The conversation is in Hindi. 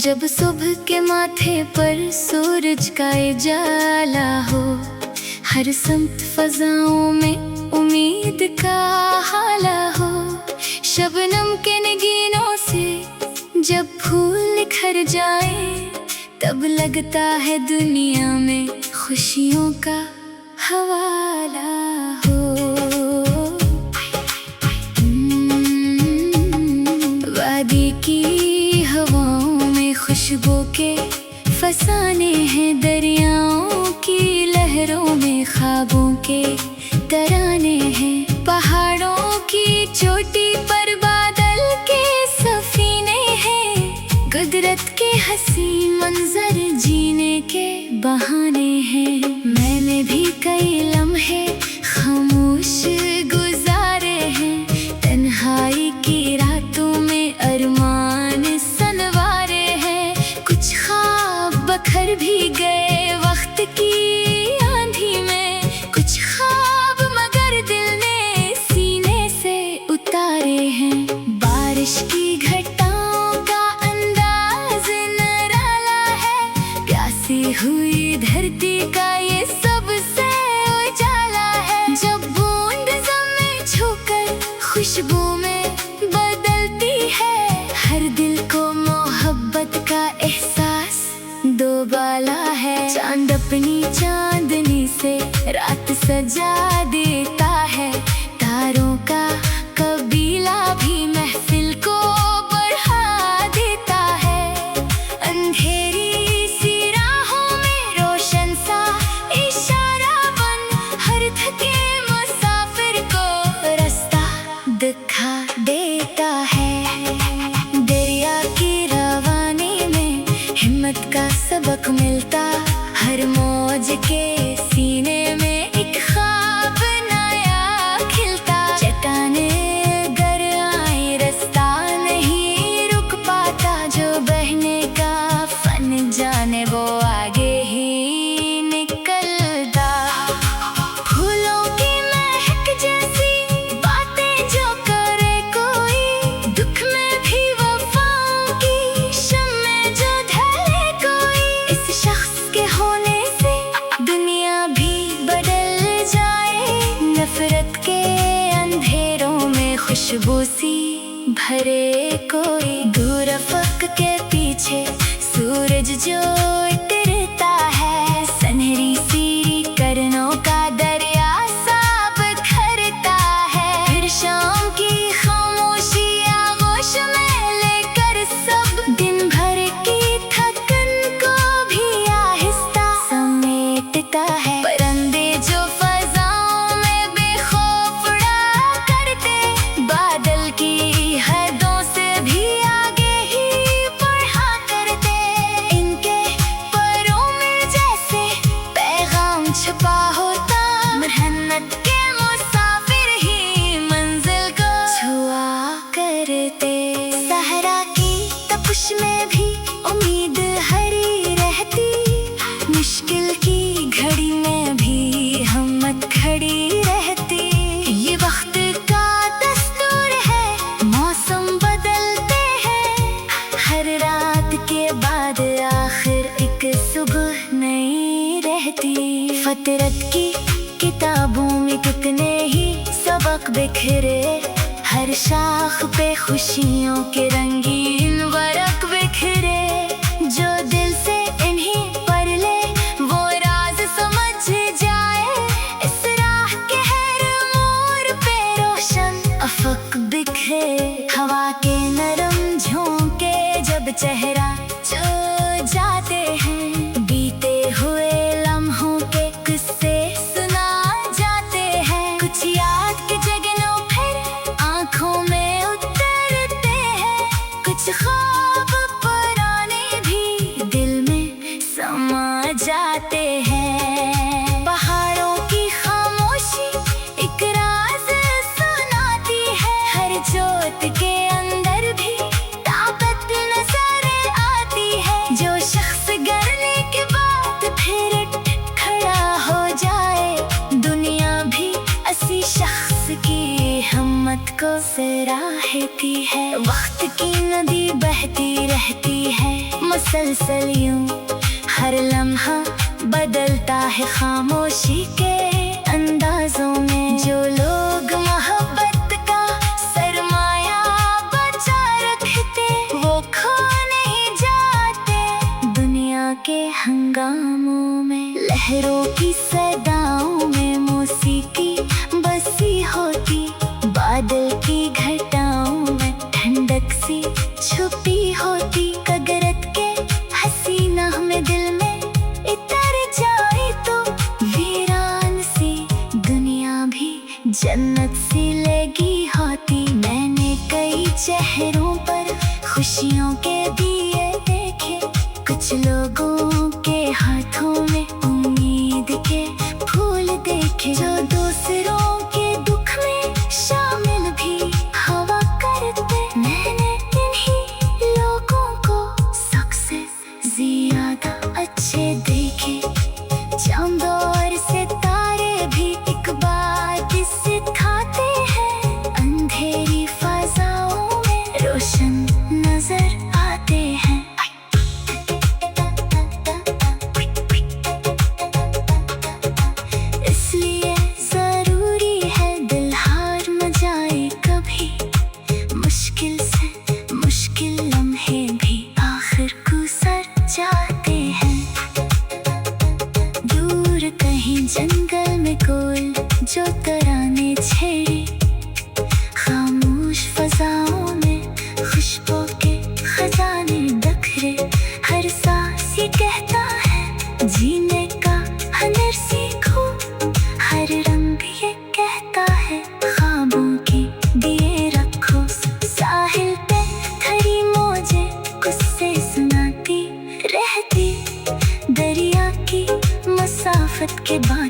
जब सुबह के माथे पर सूरज का उजाला हो, हर समत फजाओं में उम्मीद का हाला हो। शबनम के नगीनों से जब फूल निखर जाए, तब लगता है दुनिया में खुशियों का हवाला हो। वादी की हवाओं में खुशबू के फसाने हैं, दरियाओं की लहरों में ख्वाबों के तराने हैं। पहाड़ों की चोटी पर बादल के सफीने हैं, कुदरत के हंसी मंजर जीने के बहाने हैं। मैंने भी कई लम्हे खामोश गुजारे हैं, तन्हाई की रातों में अरमान सनवारे हैं। कुछ ख्वाब बखर भी गए वक्त की आंधी में, कुछ ख्वाब मगर दिल ने सीने से उतारे हैं। बारिश की घटाओं का अंदाज निराला है, प्यासी हुई धरती का ये सबसे उजाला है। जब बूंद ज़मीं छूकर खुशबू में बदलती है, हर दिल को मोहब्बत का एहसास दोबाला है। चांद अपनी चांदनी से रात सजा देता है, तारों का कबीला भी महफिल को बढ़ा देता है। अंधेरी सी राहों में रोशन सा इशारा बन, हर थके मुसाफिर को रास्ता दिखा देता है। दरिया की रवानी में हिम्मत का सबक मिलता, हर मौज के सीने में एक ख्वाब नया खिलता। चट्टाने गर आए रास्ता नहीं रुक पाता, जो बहने का फन जाने वो आगे ही निकलता। फूलों की महक जैसी बातें जो करे कोई, दुख में भी वफाओं की शम्में जो ढले कोई। इस शख्स के होने से दुनिया भी बदल जाए, नफरत के अंधेरों में खुशबू सी भरे कोई। दूर अफक के पीछे सूरज जो उतरता है, सनहरी सी करनों का दरिया साब खरता है। फिर शाम की खामोशी आगोश में लेकर सब दिन भर की थकन को भी आहिस्ता समेटता है। परिंदे जो फजाओं में बेखौफ उड़ा करते, बादल की हदों से भी आगे ही बढ़ा करते। इनके परों में जैसे पैगाम छुपा होता, मेहनत के मुसाफिर ही मंजिल को छुआ करते। सहरा की तपिश में भी उम्मीद हरी रहती, मुश्किल की घड़ी में भी हिम्मत खड़ी रहती। ये वक्त का दस्तूर है, मौसम बदलते हैं, हर रात के बाद आखिर एक सुबह नई रहती। फितरत की किताबों में कितने ही सबक बिखरे, हर शाख पे खुशियों के रंगीन वर्क बिखरे। जो दिल से इन्हीं पढ़ ले वो राज समझ जाए, इस राह के हर मोड़ पे रोशन अफक बिखरे। हवा के नरम झोंके जब चेहरा छू जाते हैं, बीते हुए लम्हों के किस्से सुना जाते हैं। कुछ याद के जगनों फिर आंखों में उतरते हैं, कुछ ख्वाब पुराने भी दिल में समा जाते हैं। पहाड़ों की खामोशी एक राज सुनाती है, हर जोत के अंदर भी ताकत नजर आती है। जो शख्स करने के बाद फिर उठ खड़ा हो जाए, दुनिया भी ऐसी शख्स की हिम्मत को सराहती है। वक्त की नदी बहती रहती है, मुसलसल यूं हर लम्हा बदलता है खामोशी के अंदाजों में। जो लोग मोहब्बत का सरमाया बचा रखते वो खो नहीं जाते दुनिया के हंगामों में। लहरों की सदाओं में मौसीकी बसी होती, बादल की घटाओं में ठंडक सी छुपी होती। कगरत के हसीना में दिल में इतर जाए तो वीरान सी दुनिया भी जन्नत सी लगी होती। मैंने कई चेहरों पर खुशियों के दिए देखे, कुछ लोगों के हाथों में उम्मीद के फूल देखे। जो दूसरों के दुख में शामिल भी हवा करते, मैंने इन्हीं लोगों को सबसे ज्यादा अच्छे देखे। चांद और सितारे भी एक बात सिखाते हैं, अंधेरी फजाओं में रोशन नजर आते हैं। इसलिए जरूरी है दिल हार न जाए कभी, मुश्किल से मुश्किल लम्हे भी आखिर गुजर जाते हैं। दूर कहीं जंगल में कोई जो तराने छेड़े, खामोश फजाओं में खुशबू के खजाने बिखरे। हर सांस ये कहता है जीने का हुनर सीखो, हर रंग ये कहता है ख्वाबों के दिए रखो। साहिल पे खड़ी मौजें गुस्से सुनाती रहती, दरिया की मसाफत के बाद